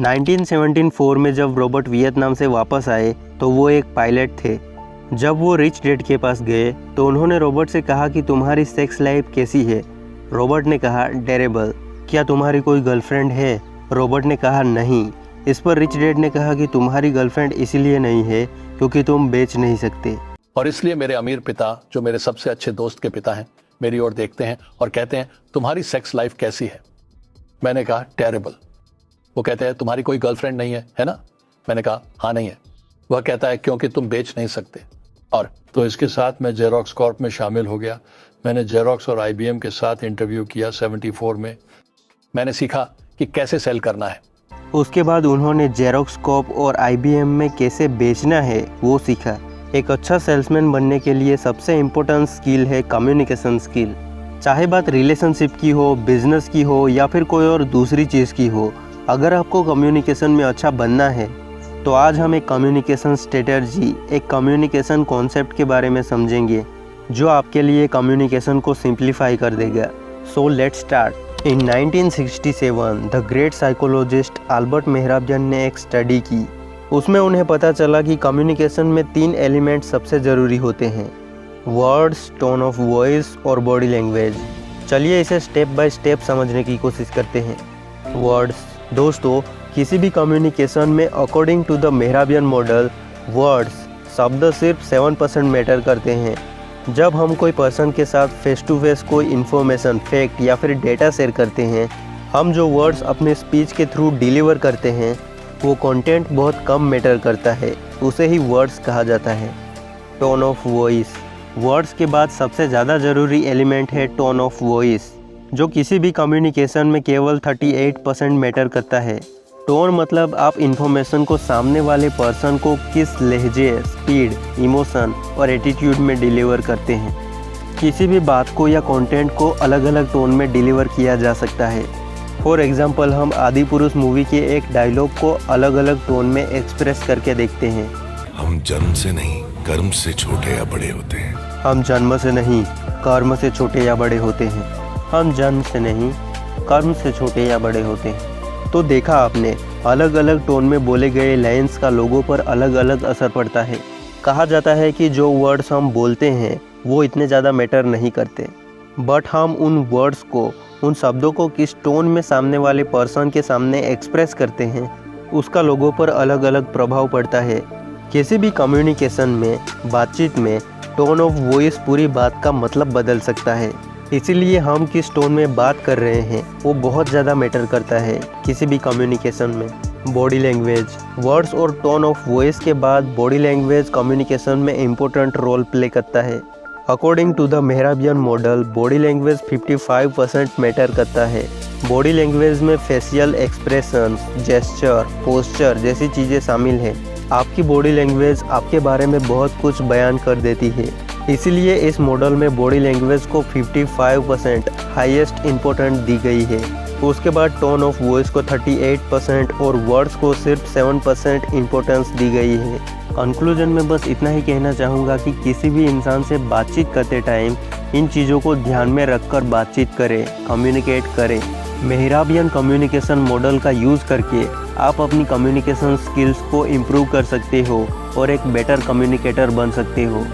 1974 में जब Robert Vietnam से वापस आए तो वो एक पायलट थे। जब वो रिच डैड के पास गए तो उन्होंने रॉबर्ट से कहा कि तुम्हारी सेक्स लाइफ कैसी है। रॉबर्ट ने कहा टेरेबल। क्या तुम्हारी कोई गर्लफ्रेंड है? रॉबर्ट ने कहा नहीं। इस पर रिच डैड ने कहा कि तुम्हारी गर्लफ्रेंड इसीलिए नहीं है क्योंकि तुम बेच नहीं सकते। और इसलिए मेरे अमीर पिता, जो मेरे सबसे अच्छे दोस्त के पिता हैं, मेरी ओर देखते हैं और कहते हैं तुम्हारी सेक्स लाइफ कैसी है? मैंने कहा टेरेबल। वो कहते हैं तुम्हारी कोई गर्लफ्रेंड नहीं है ना? मैंने कहा हाँ नहीं है। वह कहता है क्योंकि तुम बेच नहीं सकते। और तो इसके साथ मैं जेरोक्स कॉर्प में शामिल हो गया। मैंने जेरोक्स और IBM के साथ इंटरव्यू किया 74 में। मैंने सीखा कि कैसे सेल करना है। उसके बाद उन्होंने जेरोक्स कॉर्प और IBM में कैसे बेचना है वो सीखा। एक अच्छा सेल्समैन बनने के लिए सबसे इम्पोर्टेंट स्किल है कम्युनिकेशन स्किल। चाहे बात रिलेशनशिप की हो, बिजनेस की हो या फिर कोई और दूसरी चीज़ की हो, अगर आपको कम्युनिकेशन में अच्छा बनना है तो आज हम एक कम्युनिकेशन स्ट्रेटजी, एक कम्युनिकेशन कॉन्सेप्ट के बारे में समझेंगे जो आपके लिए कम्युनिकेशन को सिंप्लीफाई कर देगा। So let's start. In 1967 the great psychologist Albert Mehrabian ने एक स्टडी की। उसमें उन्हें पता चला कि कम्युनिकेशन में 3 एलिमेंट सबसे ज़रूरी होते हैं: वर्ड्स, टोन ऑफ वॉइस और बॉडी लैंग्वेज। चलिए इसे स्टेप बाय स्टेप समझने की कोशिश करते हैं। वर्ड्स। दोस्तों, किसी भी कम्युनिकेशन में according to the Mehrabian model words, शब्द सिर्फ 7% मैटर करते हैं। जब हम कोई पर्सन के साथ फेस टू फेस कोई इन्फॉर्मेशन, फैक्ट या फिर डेटा शेयर करते हैं, हम जो वर्ड्स अपने स्पीच के थ्रू डिलीवर करते हैं वो कंटेंट बहुत कम मैटर करता है, उसे ही वर्ड्स कहा जाता है। Tone of voice. वर्ड्स के बाद सबसे ज़्यादा ज़रूरी एलिमेंट है टोन ऑफ वॉइस, जो किसी भी कम्युनिकेशन में केवल 38% मैटर करता है। टोन मतलब आप इन्फॉर्मेशन को सामने वाले पर्सन को किस लहजे, स्पीड, इमोशन और एटीट्यूड में डिलीवर करते हैं। किसी भी बात को या कंटेंट को अलग अलग टोन में डिलीवर किया जा सकता है। फॉर एग्जांपल, हम आदि पुरुष मूवी के एक डायलॉग को अलग अलग टोन में एक्सप्रेस करके देखते हैं। हम जन्म से नहीं कर्म से छोटे या बड़े होते हैं। हम जन्म से नहीं कर्म से छोटे या बड़े होते हैं। हम जन्म से नहीं कर्म से छोटे या बड़े होते हैं। तो देखा आपने, अलग अलग टोन में बोले गए लाइन्स का लोगों पर अलग अलग असर पड़ता है। कहा जाता है कि जो वर्ड्स हम बोलते हैं वो इतने ज़्यादा मैटर नहीं करते, बट हम उन वर्ड्स को, उन शब्दों को किस टोन में सामने वाले पर्सन के सामने एक्सप्रेस करते हैं उसका लोगों पर अलग अलग प्रभाव पड़ता है। किसी भी कम्युनिकेशन में, बातचीत में टोन ऑफ वॉइस पूरी बात का मतलब बदल सकता है। इसीलिए हम किस टोन में बात कर रहे हैं वो बहुत ज़्यादा मैटर करता है किसी भी कम्युनिकेशन में। Body language. वर्ड्स और टोन ऑफ वॉइस के बाद बॉडी लैंग्वेज कम्युनिकेशन में इम्पोर्टेंट रोल प्ले करता है। According to the Mehrabian model, body language 55% matter करता है। बॉडी लैंग्वेज में फेशियल एक्सप्रेशंस, जेस्चर, पोस्चर जैसी चीज़ें शामिल हैं। आपकी बॉडी लैंग्वेज आपके बारे में बहुत कुछ बयान कर देती है। इसीलिए इस मॉडल में बॉडी लैंग्वेज को 55% हाईएस्ट इम्पोर्टेंट दी गई है। उसके बाद टोन ऑफ वॉइस को 38% और वर्ड्स को सिर्फ 7% इम्पोर्टेंस दी गई है। कंक्लूजन में बस इतना ही कहना चाहूँगा कि किसी भी इंसान से बातचीत करते टाइम इन चीज़ों को ध्यान में रखकर बातचीत करें, कम्युनिकेट करें। मेहराबियन कम्युनिकेशन मॉडल का यूज़ करके आप अपनी कम्युनिकेशन स्किल्स को इम्प्रूव कर सकते हो और एक बेटर कम्युनिकेटर बन सकते हो।